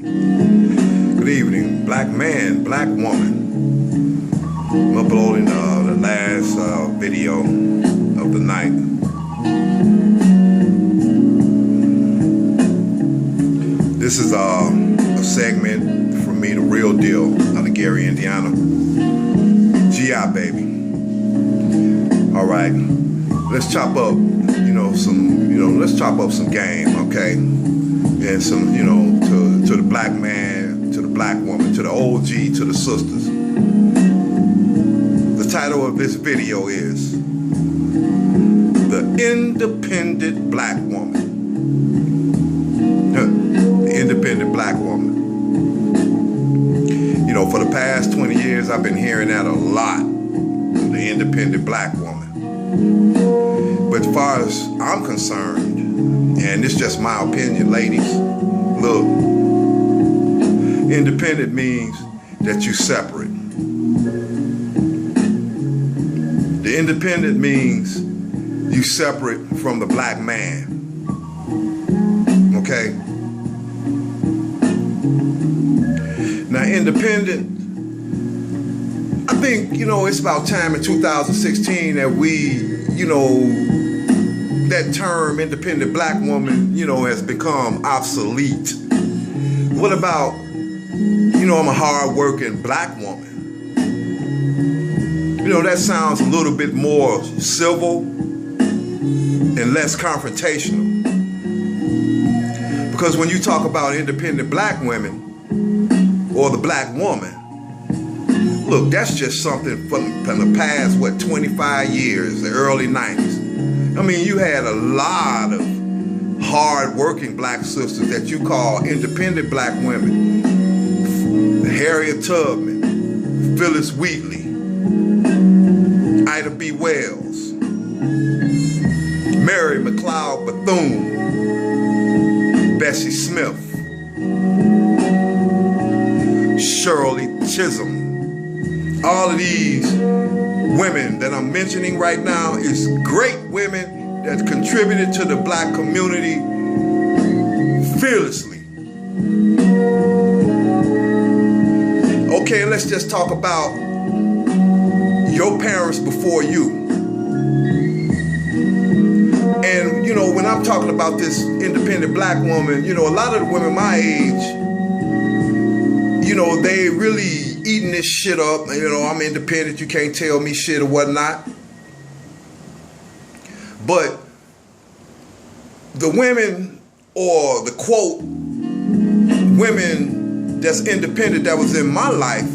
Good evening, black man, black woman. I'm uploading the last video of the night. This is a segment from me, The Real Deal, out of Gary, Indiana. GI, baby. All right, let's chop up, let's chop up some game, okay? And some, to the black man, to the black woman, to the OG, to the sisters. The title of this video is The Independent Black Woman. The independent black woman. For the past 20 years, I've been hearing that a lot. The independent black woman. But as far as I'm concerned, and it's just my opinion, ladies, look, independent means that you separate. The independent means you separate from the black man. Okay? Now, independent, I think, it's about time in 2016 that we, that term independent black woman, has become obsolete. What about, I'm a hard-working black woman? That sounds a little bit more civil and less confrontational. Because when you talk about independent black women or the black woman, look, that's just something from the past, 25 years, the early 90s. I mean, you had a lot of hard-working black sisters that you call independent black women. Harriet Tubman, Phyllis Wheatley, Ida B. Wells, Mary McLeod Bethune, Bessie Smith, Shirley Chisholm. All of these women that I'm mentioning right now is great women that contributed to the black community fearlessly. Okay, let's just talk about your parents before you. And, when I'm talking about this independent black woman, a lot of the women my age, they really eating this shit up. I'm independent, you can't tell me shit or whatnot. But the women, or the quote, women that's independent that was in my life,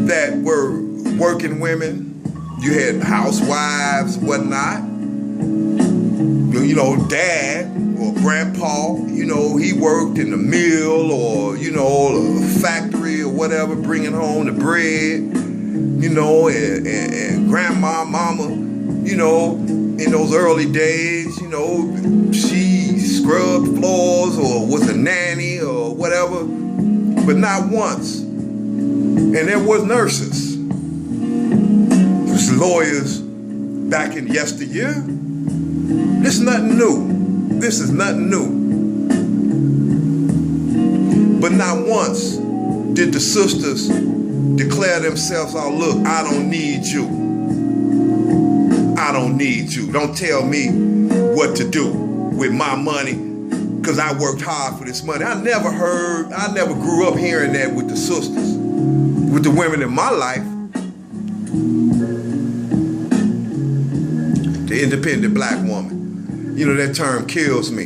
that were working women, you had housewives, whatnot, dad or grandpa, he worked in the mill or, a factory or whatever, bringing home the bread, and grandma, mama, in those early days, she scrubbed floors or was a nanny or whatever, but not once. And there was nurses. There was lawyers back in yesteryear. This is nothing new. This is nothing new. But not once did the sisters declare themselves, oh, look, I don't need you. I don't need you. Don't tell me what to do with my money, because I worked hard for this money. I never grew up hearing that with the sisters, with the women in my life. The independent black woman. That term kills me,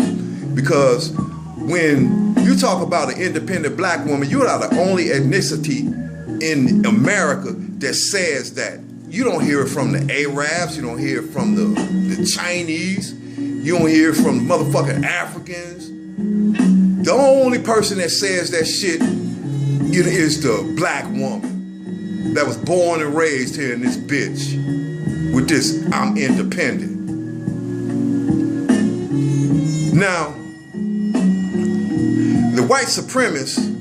because when you talk about an independent black woman, you are the only ethnicity in America that says that. You don't hear it from the Arabs, you don't hear it from the Chinese, you don't hear it from motherfucking Africans. The only person that says that shit is the black woman that was born and raised here in this bitch with this, I'm independent. Now, the white supremacists,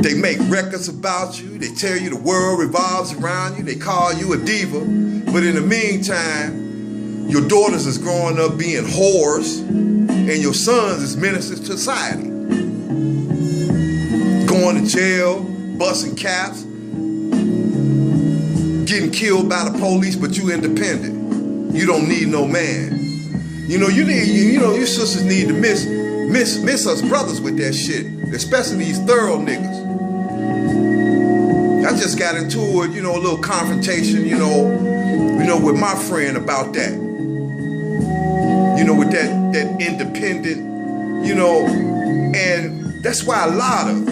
they make records about you. They tell you the world revolves around you. They call you a diva. But in the meantime, your daughters is growing up being whores. and your sons is menaces to society. Going to jail, busting caps, getting killed by the police, but you independent. You don't need no man. You know, your sisters need to miss us brothers with that shit, especially these thorough niggas. I just got into it, a little confrontation, with my friend about that. With that independent, and that's why a lot of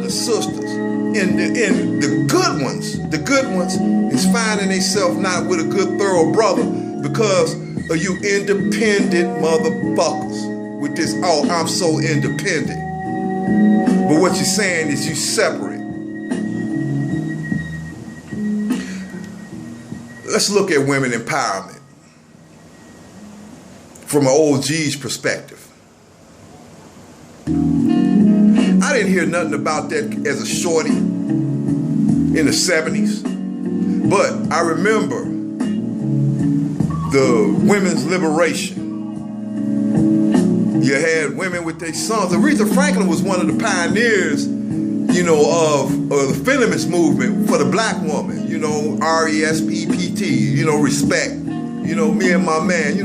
the sisters and the good ones is finding themselves not with a good thorough brother because of you independent motherfuckers with this, oh, I'm so independent. But what you're saying is you separate. Let's look at women empowerment from an OG's perspective. I didn't hear nothing about that as a shorty in the 70s, but I remember the women's liberation. You had women with their sons. Aretha Franklin was one of the pioneers, of the feminist movement for the black woman, RESPPT, respect, me and my man,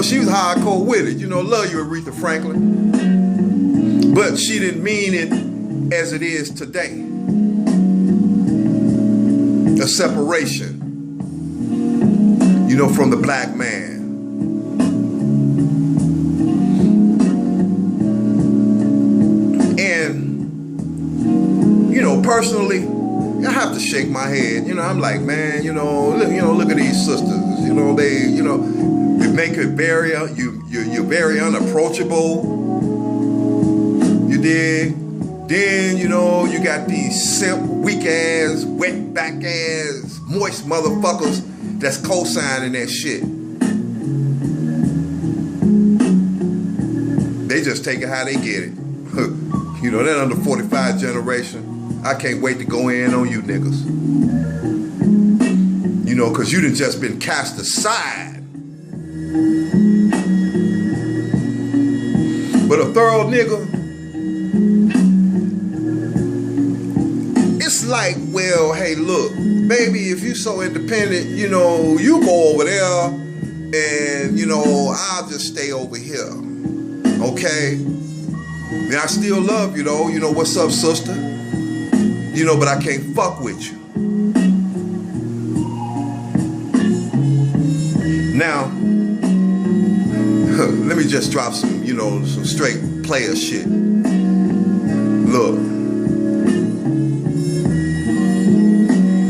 she was hardcore with it, love you, Aretha Franklin. But she didn't mean it as it is today. A separation, from the black man. And, personally, I have to shake my head. I'm like, man, look at these sisters. They make it very, you're very unapproachable. You dig? Then, you got these simp, weak ass, wet back ass, moist motherfuckers that's co-signing that shit. They just take it how they get it. That under 45 generation, I can't wait to go in on you niggas. Because you done just been cast aside. But a thorough nigga, it's like, well, hey, look, baby, if you so independent, you go over there and, I'll just stay over here. Okay? And I still love you, though. What's up, sister? But I can't fuck with you. Now, let me just drop some, some straight player shit. Look.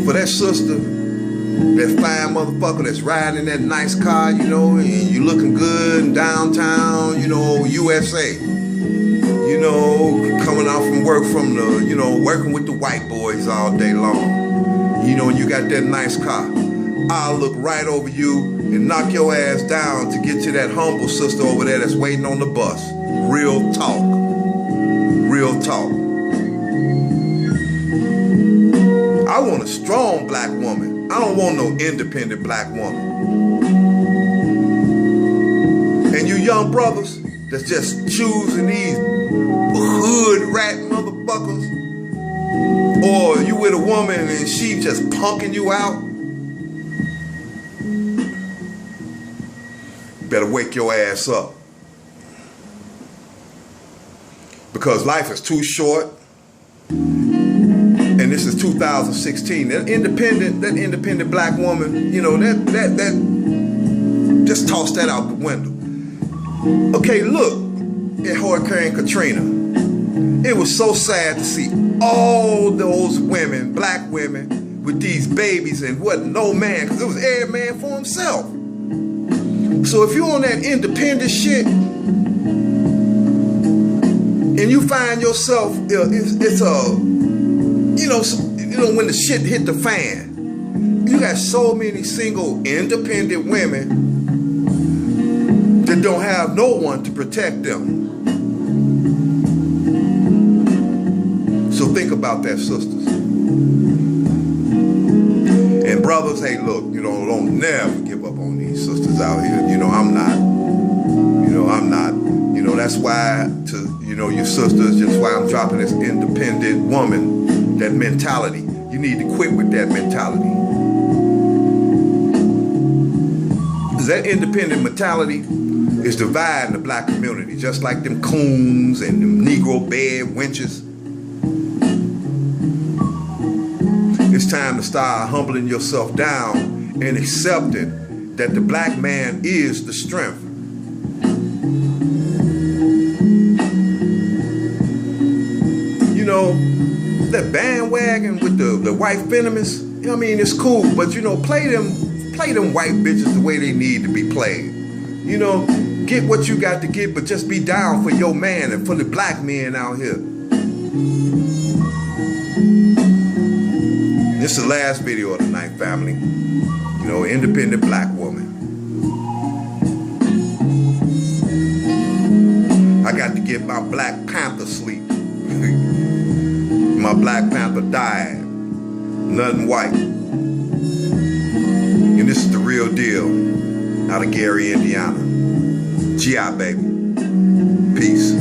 For that sister, that fine motherfucker that's riding in that nice car, and you looking good in downtown, USA. Coming out from work from the, working with the white boys all day long. And you got that nice car. I'll look right over you and knock your ass down to get to that humble sister over there that's waiting on the bus. Real talk. Real talk. I want a strong black woman. I don't want no independent black woman. And you young brothers that's just choosing these hood rat motherfuckers, or you with a woman and she just punking you out, better wake your ass up. Because life is too short. And this is 2016. That independent black woman, that just toss that out the window. Okay, look at Hurricane Katrina. It was so sad to see all those women, black women, with these babies and wasn't no man, because it was every man for himself. So if you're on that independent shit, and you find yourself, it's a, when the shit hit the fan, you got so many single independent women that don't have no one to protect them. So think about that, sisters. And brothers, hey, look, don't never give up on these sisters out here. I'm not. I'm not. That's why to, your sisters, just why I'm dropping this independent woman, that mentality. You need to quit with that mentality. Because that independent mentality is dividing the black community, just like them coons and them Negro bed wenches. It's time to start humbling yourself down and accepting that the black man is the strength. That bandwagon with the white feminists, it's cool, but play them white bitches the way they need to be played. Get what you got to get, but just be down for your man and for the black men out here. This is the last video of the night, family. Independent black woman. I got to get my Black Panther sleep. My Black Panther died. Nothing white. And this is the real deal out of Gary, Indiana. GI, baby. Peace.